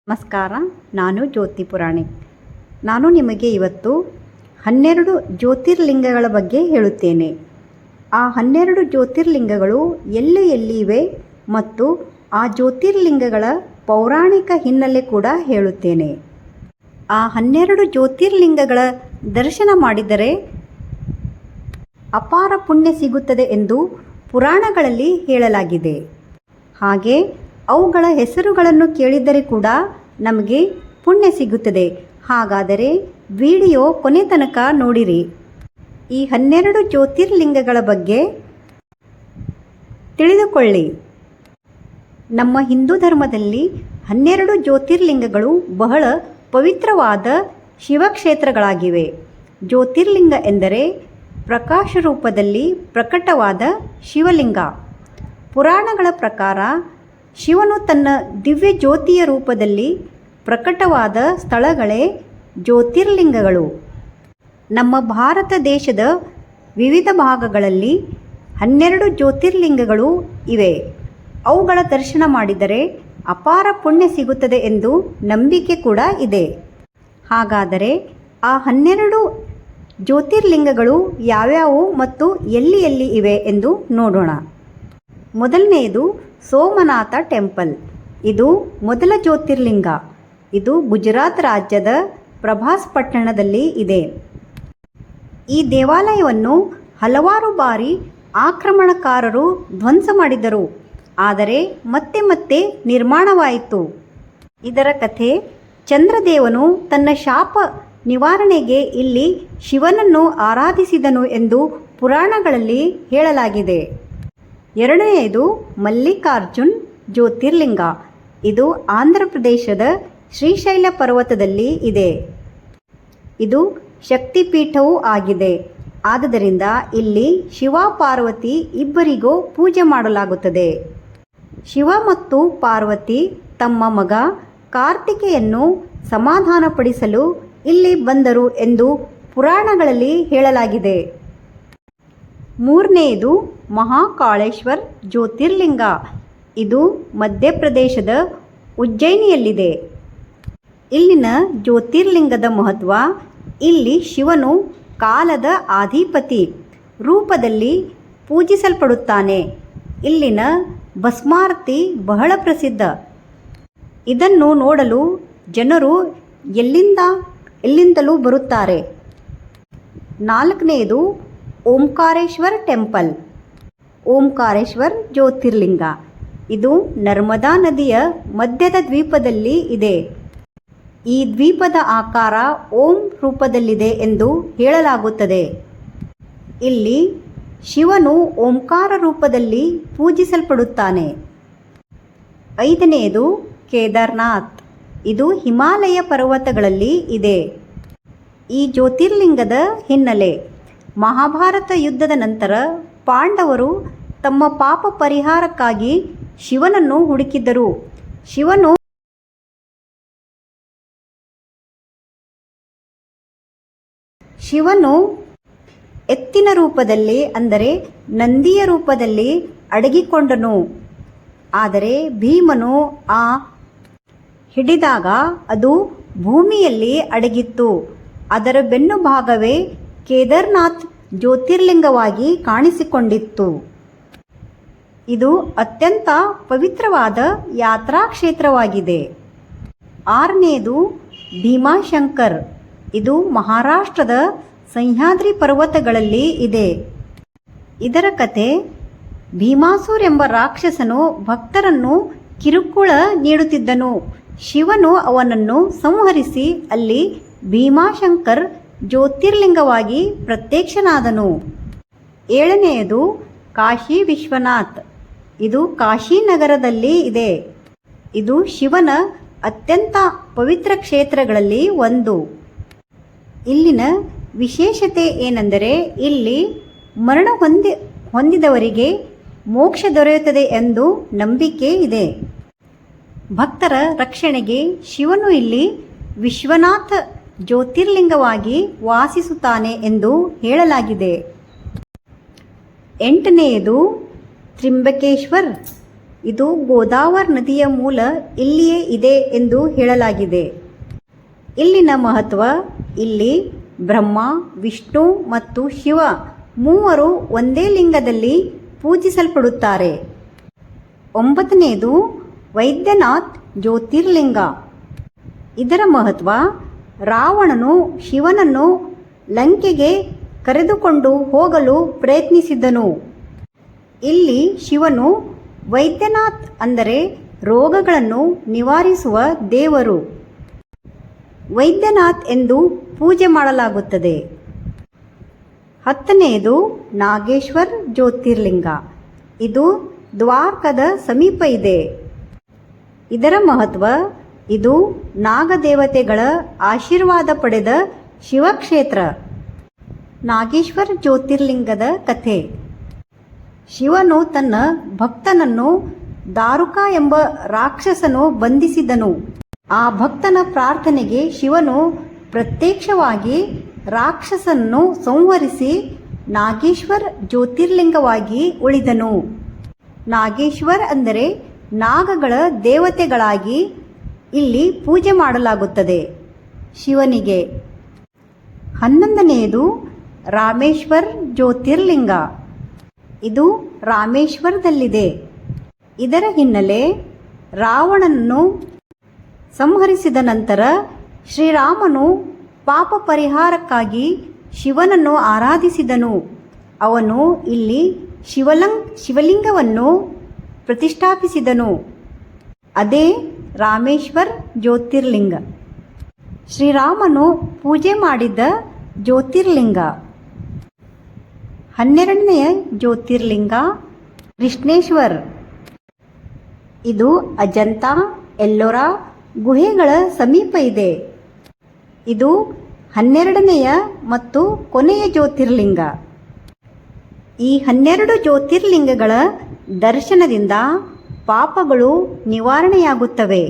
ನಮಸ್ಕಾರ. ನಾನು ಜ್ಯೋತಿ ಪುರಾಣಿಕ್. ನಾನು ನಿಮಗೆ ಇವತ್ತು 12 ಜ್ಯೋತಿರ್ಲಿಂಗಗಳ ಬಗ್ಗೆ ಹೇಳುತ್ತೇನೆ. ಆ 12 ಜ್ಯೋತಿರ್ಲಿಂಗಗಳು ಎಲ್ಲಿ ಇವೆ ಮತ್ತು ಆ ಜ್ಯೋತಿರ್ಲಿಂಗಗಳ ಪೌರಾಣಿಕ ಹಿನ್ನೆಲೆ ಕೂಡ ಹೇಳುತ್ತೇನೆ. ಆ 12 ಜ್ಯೋತಿರ್ಲಿಂಗಗಳ ದರ್ಶನ ಮಾಡಿದರೆ ಅಪಾರ ಪುಣ್ಯ ಸಿಗುತ್ತದೆ ಎಂದು ಪುರಾಣಗಳಲ್ಲಿ ಹೇಳಲಾಗಿದೆ. ಹಾಗೆ ಅವುಗಳ ಹೆಸರುಗಳನ್ನು ಕೇಳಿದರೆ ಕೂಡ ನಮಗೆ ಪುಣ್ಯ ಸಿಗುತ್ತದೆ. ಹಾಗಾದರೆ ವಿಡಿಯೋ ಕೊನೆ ತನಕ ನೋಡಿರಿ. ಈ 12 ಜ್ಯೋತಿರ್ಲಿಂಗಗಳ ಬಗ್ಗೆ ತಿಳಿದುಕೊಳ್ಳಿ. ನಮ್ಮ ಹಿಂದೂ ಧರ್ಮದಲ್ಲಿ 12 ಜ್ಯೋತಿರ್ಲಿಂಗಗಳು ಬಹಳ ಪವಿತ್ರವಾದ ಶಿವಕ್ಷೇತ್ರಗಳಾಗಿವೆ. ಜ್ಯೋತಿರ್ಲಿಂಗ ಎಂದರೆ ಪ್ರಕಾಶ ರೂಪದಲ್ಲಿ ಪ್ರಕಟವಾದ ಶಿವಲಿಂಗ. ಪುರಾಣಗಳ ಪ್ರಕಾರ ಶಿವನು ತನ್ನ ದಿವ್ಯ ಜ್ಯೋತಿಯ ರೂಪದಲ್ಲಿ ಪ್ರಕಟವಾದ ಸ್ಥಳಗಳೇ ಜ್ಯೋತಿರ್ಲಿಂಗಗಳು. ನಮ್ಮ ಭಾರತ ದೇಶದ ವಿವಿಧ ಭಾಗಗಳಲ್ಲಿ 12 ಜ್ಯೋತಿರ್ಲಿಂಗಗಳು ಇವೆ. ಅವುಗಳ ದರ್ಶನ ಮಾಡಿದರೆ ಅಪಾರ ಪುಣ್ಯ ಸಿಗುತ್ತದೆ ಎಂದು ನಂಬಿಕೆ ಕೂಡ ಇದೆ. ಹಾಗಾದರೆ ಆ 12 ಜ್ಯೋತಿರ್ಲಿಂಗಗಳು ಯಾವ್ಯಾವು ಮತ್ತು ಎಲ್ಲಿ ಇವೆ ಎಂದು ನೋಡೋಣ. ಮೊದಲನೆಯದು ಸೋಮನಾಥ ಟೆಂಪಲ್. ಇದು ಮೊದಲ ಜ್ಯೋತಿರ್ಲಿಂಗ. ಇದು ಗುಜರಾತ್ ರಾಜ್ಯದ ಪ್ರಭಾಸ್ ಪಟ್ಟಣದಲ್ಲಿ ಇದೆ. ಈ ದೇವಾಲಯವನ್ನು ಹಲವಾರು ಬಾರಿ ಆಕ್ರಮಣಕಾರರು ಧ್ವಂಸ ಮಾಡಿದರು, ಆದರೆ ಮತ್ತೆ ನಿರ್ಮಾಣವಾಯಿತು. ಇದರ ಕಥೆ, ಚಂದ್ರದೇವನು ತನ್ನ ಶಾಪ ನಿವಾರಣೆಗೆ ಇಲ್ಲಿ ಶಿವನನ್ನು ಆರಾಧಿಸಿದನು ಎಂದು ಪುರಾಣಗಳಲ್ಲಿ ಹೇಳಲಾಗಿದೆ. ಎರಡನೆಯದು ಮಲ್ಲಿಕಾರ್ಜುನ್ ಜ್ಯೋತಿರ್ಲಿಂಗ. ಇದು ಆಂಧ್ರ ಪ್ರದೇಶದ ಶ್ರೀಶೈಲ ಪರ್ವತದಲ್ಲಿ ಇದೆ. ಇದು ಶಕ್ತಿಪೀಠವೂ ಆಗಿದೆ. ಆದ್ದರಿಂದ ಇಲ್ಲಿ ಶಿವ ಪಾರ್ವತಿ ಇಬ್ಬರಿಗೂ ಪೂಜೆ ಮಾಡಲಾಗುತ್ತದೆ. ಶಿವ ಮತ್ತು ಪಾರ್ವತಿ ತಮ್ಮ ಮಗ ಕಾರ್ತಿಕೇಯನ್ನು ಸಮಾಧಾನಪಡಿಸಲು ಇಲ್ಲಿ ಬಂದರು ಎಂದು ಪುರಾಣಗಳಲ್ಲಿ ಹೇಳಲಾಗಿದೆ. ಮೂರನೆಯದು ಮಹಾಕಾಳೇಶ್ವರ್ ಜ್ಯೋತಿರ್ಲಿಂಗ. ಇದು ಮಧ್ಯಪ್ರದೇಶದ ಉಜ್ಜಯಿನಿಯಲ್ಲಿದೆ. ಇಲ್ಲಿನ ಜ್ಯೋತಿರ್ಲಿಂಗದ ಮಹತ್ವ, ಇಲ್ಲಿ ಶಿವನು ಕಾಲದ ಅಧಿಪತಿ ರೂಪದಲ್ಲಿ ಪೂಜಿಸಲ್ಪಡುತ್ತಾನೆ. ಇಲ್ಲಿನ ಭಸ್ಮಾರತಿ ಬಹಳ ಪ್ರಸಿದ್ಧ. ಇದನ್ನು ನೋಡಲು ಜನರು ಎಲ್ಲಿಂದಲೂ ಬರುತ್ತಾರೆ. ನಾಲ್ಕನೆಯದು ಓಂಕಾರೇಶ್ವರ್ ಟೆಂಪಲ್. ಓಂಕಾರೇಶ್ವರ್ ಜ್ಯೋತಿರ್ಲಿಂಗ. ಇದು ನರ್ಮದಾ ನದಿಯ ಮಧ್ಯದ ದ್ವೀಪದಲ್ಲಿ ಇದೆ. ಈ ದ್ವೀಪದ ಆಕಾರ ಓಂ ರೂಪದಲ್ಲಿದೆ ಎಂದು ಹೇಳಲಾಗುತ್ತದೆ. ಇಲ್ಲಿ ಶಿವನು ಓಂಕಾರ ರೂಪದಲ್ಲಿ ಪೂಜಿಸಲ್ಪಡುತ್ತಾನೆ. ಐದನೆಯದು ಕೇದಾರ್ನಾಥ್. ಇದು ಹಿಮಾಲಯ ಪರ್ವತಗಳಲ್ಲಿ ಇದೆ. ಈ ಜ್ಯೋತಿರ್ಲಿಂಗದ ಹಿನ್ನೆಲೆ, ಮಹಾಭಾರತ ಯುದ್ಧದ ನಂತರ ಪಾಂಡವರು ತಮ್ಮ ಪಾಪ ಪರಿಹಾರಕ್ಕಾಗಿ ಶಿವನನ್ನು ಹುಡುಕಿದ್ದರು. ಶಿವನು ಎತ್ತಿನ ರೂಪದಲ್ಲಿ, ಅಂದರೆ ನಂದಿಯ ರೂಪದಲ್ಲಿ ಅಡಗಿಕೊಂಡನು. ಆದರೆ ಭೀಮನು ಹಿಡಿದಾಗ ಅದು ಭೂಮಿಯಲ್ಲಿ ಅಡಗಿತ್ತು. ಅದರ ಬೆನ್ನು ಭಾಗವೇ ಕೇದಾರ್ನಾಥ್ ಜ್ಯೋತಿರ್ಲಿಂಗವಾಗಿ ಕಾಣಿಸಿಕೊಂಡಿತ್ತು. ಇದು ಅತ್ಯಂತ ಪವಿತ್ರವಾದ ಯಾತ್ರಾ ಕ್ಷೇತ್ರವಾಗಿದೆ. ಆರನೆಯದು ಭೀಮಾಶಂಕರ್. ಇದು ಮಹಾರಾಷ್ಟ್ರದ ಸಹ್ಯಾದ್ರಿ ಪರ್ವತಗಳಲ್ಲಿ ಇದೆ. ಇದರ ಕಥೆ, ಭೀಮಾಸುರ್ ಎಂಬ ರಾಕ್ಷಸನು ಭಕ್ತರನ್ನು ಕಿರುಕುಳ ನೀಡುತ್ತಿದ್ದನು. ಶಿವನು ಅವನನ್ನು ಸಂಹರಿಸಿ ಅಲ್ಲಿ ಭೀಮಾಶಂಕರ್ ಜ್ಯೋತಿರ್ಲಿಂಗವಾಗಿ ಪ್ರತ್ಯಕ್ಷನಾದನು. ಏಳನೆಯದು ಕಾಶಿ ವಿಶ್ವನಾಥ್. ಇದು ಕಾಶಿ ನಗರದಲ್ಲಿ ಇದೆ. ಇದು ಶಿವನ ಅತ್ಯಂತ ಪವಿತ್ರ ಕ್ಷೇತ್ರಗಳಲ್ಲಿ ಒಂದು. ಇಲ್ಲಿನ ವಿಶೇಷತೆ ಏನೆಂದರೆ, ಇಲ್ಲಿ ಮರಣ ಹೊಂದಿದವರಿಗೆ ಮೋಕ್ಷ ದೊರೆಯುತ್ತದೆ ಎಂದು ನಂಬಿಕೆ ಇದೆ. ಭಕ್ತರ ರಕ್ಷಣೆಗೆ ಶಿವನು ಇಲ್ಲಿ ವಿಶ್ವನಾಥ ಜ್ಯೋತಿರ್ಲಿಂಗವಾಗಿ ವಾಸಿಸುತ್ತಾನೆ ಎಂದು ಹೇಳಲಾಗಿದೆ. ಎಂಟನೆಯದು ತ್ರಿಂಬಕೇಶ್ವರ್. ಇದು ಗೋದಾವರಿ ನದಿಯ ಮೂಲ ಇಲ್ಲಿಯೇ ಇದೆ ಎಂದು ಹೇಳಲಾಗಿದೆ. ಇಲ್ಲಿನ ಮಹತ್ವ: ಇಲ್ಲಿ ಬ್ರಹ್ಮ, ವಿಷ್ಣು ಮತ್ತು ಶಿವ ಮೂವರು ಒಂದೇ ಲಿಂಗದಲ್ಲಿ ಪೂಜಿಸಲ್ಪಡುತ್ತಾರೆ. 9ನೇದು ವೈದ್ಯನಾಥ್ ಜ್ಯೋತಿರ್ಲಿಂಗ. ಇದರ ಮಹತ್ವ: ರಾವಣನು ಶಿವನನ್ನು ಲಂಕೆಗೆ ಕರೆದುಕೊಂಡು ಹೋಗಲು ಪ್ರಯತ್ನಿಸಿದನು. ಇಲ್ಲಿ ಶಿವನು ವೈದ್ಯನಾಥ್ ಅಂದರೆ ರೋಗಗಳನ್ನು ನಿವಾರಿಸುವ ದೇವರು. ವೈದ್ಯನಾಥ್ ಎಂದು ಪೂಜೆ ಮಾಡಲಾಗುತ್ತದೆ. 10ನೇದು ನಾಗೇಶ್ವರ್ ಜ್ಯೋತಿರ್ಲಿಂಗ. ಇದು ದ್ವಾರಕದ ಸಮೀಪ ಇದೆ. ಇದರ ಮಹತ್ವ: ಇದು ನಾಗದೇವತೆಗಳ ಆಶೀರ್ವಾದ ಪಡೆದ ಶಿವಕ್ಷೇತ್ರ. ನಾಗೇಶ್ವರ ಜ್ಯೋತಿರ್ಲಿಂಗದ ಕಥೆ: ಶಿವನು ತನ್ನ ಭಕ್ತನನ್ನು ದಾರುಕ ಎಂಬ ರಾಕ್ಷಸನು ಬಂಧಿಸಿದನು. ಆ ಭಕ್ತನ ಪ್ರಾರ್ಥನೆಗೆ ಶಿವನು ಪ್ರತ್ಯಕ್ಷವಾಗಿ ರಾಕ್ಷಸನನ್ನು ಸಂಹರಿಸಿ ನಾಗೇಶ್ವರ್ ಜ್ಯೋತಿರ್ಲಿಂಗವಾಗಿ ಉಳಿದನು. ನಾಗೇಶ್ವರ್ ಅಂದರೆ ನಾಗಗಳ ದೇವತೆಗಳಾಗಿ ಇಲ್ಲಿ ಪೂಜೆ ಮಾಡಲಾಗುತ್ತದೆ ಶಿವನಿಗೆ. 11ನೇದು ರಾಮೇಶ್ವರ್ ಜ್ಯೋತಿರ್ಲಿಂಗ. ಇದು ರಾಮೇಶ್ವರದಲ್ಲಿದೆ. ಇದರ ಹಿನ್ನೆಲೆ: ರಾವಣನನ್ನು ಸಂಹರಿಸಿದ ನಂತರ ಶ್ರೀರಾಮನು ಪಾಪ ಪರಿಹಾರಕ್ಕಾಗಿ ಶಿವನನ್ನು ಆರಾಧಿಸಿದನು. ಅವನು ಇಲ್ಲಿ ಶಿವಲಿಂಗವನ್ನು ಪ್ರತಿಷ್ಠಾಪಿಸಿದನು. ಅದೇ ರಾಮೇಶ್ವರ್ ಜ್ಯೋತಿರ್ಲಿಂಗ. ಶ್ರೀರಾಮನು ಪೂಜೆ ಮಾಡಿದ್ದ ಜ್ಯೋತಿರ್ಲಿಂಗ. 12ನೆಯ ಜ್ಯೋತಿರ್ಲಿಂಗ ಕೃಷ್ಣೇಶ್ವರ್. ಇದು ಅಜಂತಾ ಎಲ್ಲೋರಾ ಗುಹೆಗಳ ಸಮೀಪ ಇದೆ. ಇದು 12ನೆಯ ಮತ್ತು ಕೊನೆಯ ಜ್ಯೋತಿರ್ಲಿಂಗ. ಈ 12 ಜ್ಯೋತಿರ್ಲಿಂಗಗಳ ದರ್ಶನದಿಂದ ಪಾಪಗಳು ನಿವಾರಣೆಯಾಗುತ್ತವೆ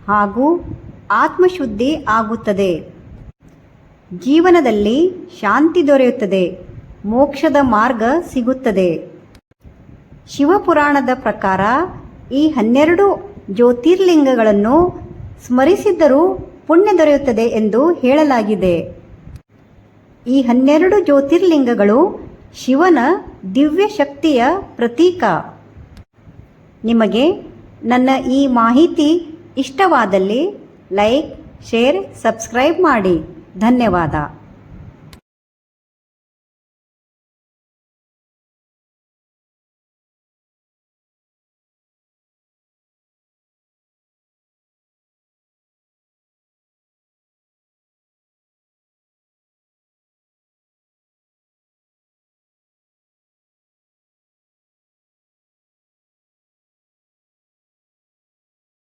ಹಾಗೂ ಆತ್ಮಶುದ್ಧಿ ಆಗುತ್ತದೆ. ಜೀವನದಲ್ಲಿ ಶಾಂತಿ ದೊರೆಯುತ್ತದೆ, ಮೋಕ್ಷದ ಮಾರ್ಗ ಸಿಗುತ್ತದೆ. ಶಿವಪುರಾಣದ ಪ್ರಕಾರ ಈ 12 ಜ್ಯೋತಿರ್ಲಿಂಗಗಳನ್ನು ಸ್ಮರಿಸಿದ್ದರೂ ಪುಣ್ಯ ದೊರೆಯುತ್ತದೆ ಎಂದು ಹೇಳಲಾಗಿದೆ. ಈ 12 ಜ್ಯೋತಿರ್ಲಿಂಗಗಳು ಶಿವನ ದಿವ್ಯ ಶಕ್ತಿಯ ಪ್ರತೀಕ. ನಿಮಗೆ ನನ್ನ ಈ ಮಾಹಿತಿ ಇಷ್ಟವಾದಲ್ಲಿ ಲೈಕ್, ಶೇರ್, ಸಬ್ಸ್ಕ್ರೈಬ್ ಮಾಡಿ. ಧನ್ಯವಾದ.